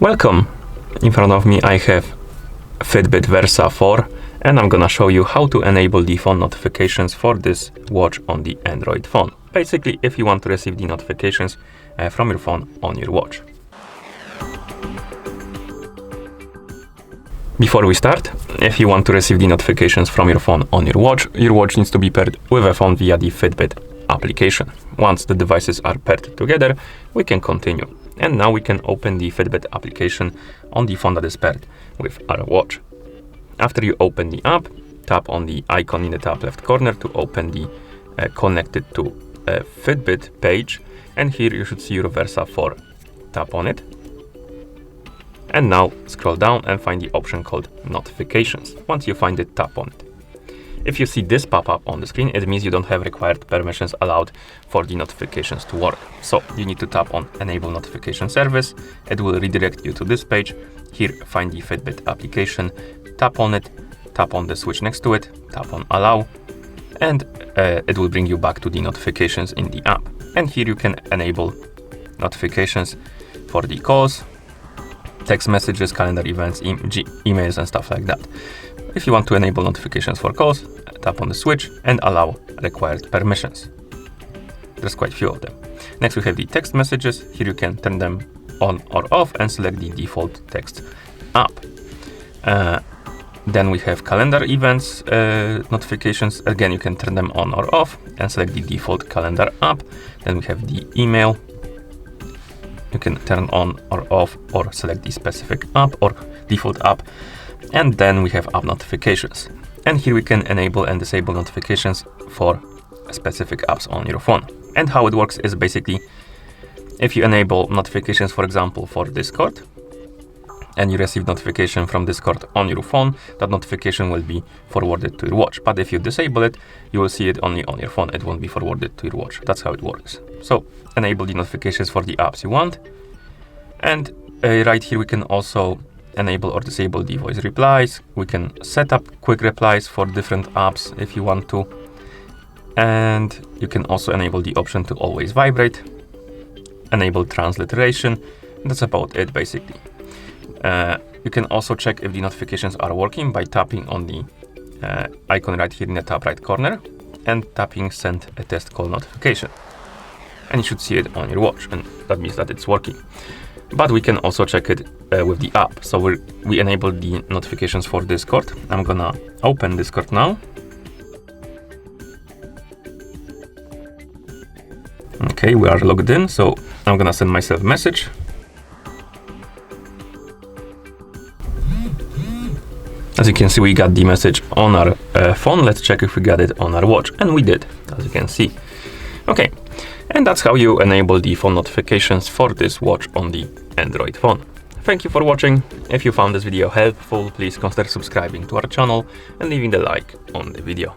Welcome! In front of me I have FITBIT Versa 4 and I'm gonna show you how to enable the phone notifications for this watch on the Android phone. Basically, if you want to receive the notifications from your phone on your watch. Before we start, if you want to receive the notifications from your phone on your watch needs to be paired with a phone via the Fitbit application. Once the devices are paired together, we can continue. And now we can open the Fitbit application on the phone that is paired with our watch. After you open the app, tap on the icon in the top left corner to open the connected to Fitbit page. And here you should see your Versa 4. Tap on it. And now scroll down and find the option called notifications. Once you find it, tap on it. If you see this pop up on the screen, it means you don't have required permissions allowed for the notifications to work. So you need to tap on enable notification service. It will redirect you to this page. Here, find the Fitbit application, tap on it, tap on the switch next to it, tap on allow, and it will bring you back to the notifications in the app. And here you can enable notifications for the calls, text messages, calendar events, emails, and stuff like that. If you want to enable notifications for calls, tap on the switch and allow required permissions. There's quite a few of them. Next, we have the text messages. Here you can turn them on or off and select the default text app. Then we have calendar events notifications. Again, you can turn them on or off and select the default calendar app. Then we have the email. You can turn on or off or select the specific app or default app. And then we have app notifications. And here we can enable and disable notifications for specific apps on your phone. And how it works is basically, if you enable notifications, for example, for Discord, and you receive notification from Discord on your phone, that notification will be forwarded to your watch. But if you disable it, you will see it only on your phone. It won't be forwarded to your watch. That's how it works. So enable the notifications for the apps you want. And right here, we can also enable or disable the voice replies. We can set up quick replies for different apps if you want to. And you can also enable the option to always vibrate, enable transliteration. And that's about it, basically. You can also check if the notifications are working by tapping on the icon right here in the top right corner and tapping send a test call notification. And you should see it on your watch, and that means that it's working. But we can also check it with the app. So we enabled the notifications for Discord. I'm gonna open Discord now. Okay, we are logged in, so I'm gonna send myself a message. As you can see, we got the message on our phone. Let's check if we got it on our watch, and we did, as you can see. Okay, and that's how you enable the phone notifications for this watch on the Android phone. Thank you for watching. If you found this video helpful, please consider subscribing to our channel and leaving the like on the video.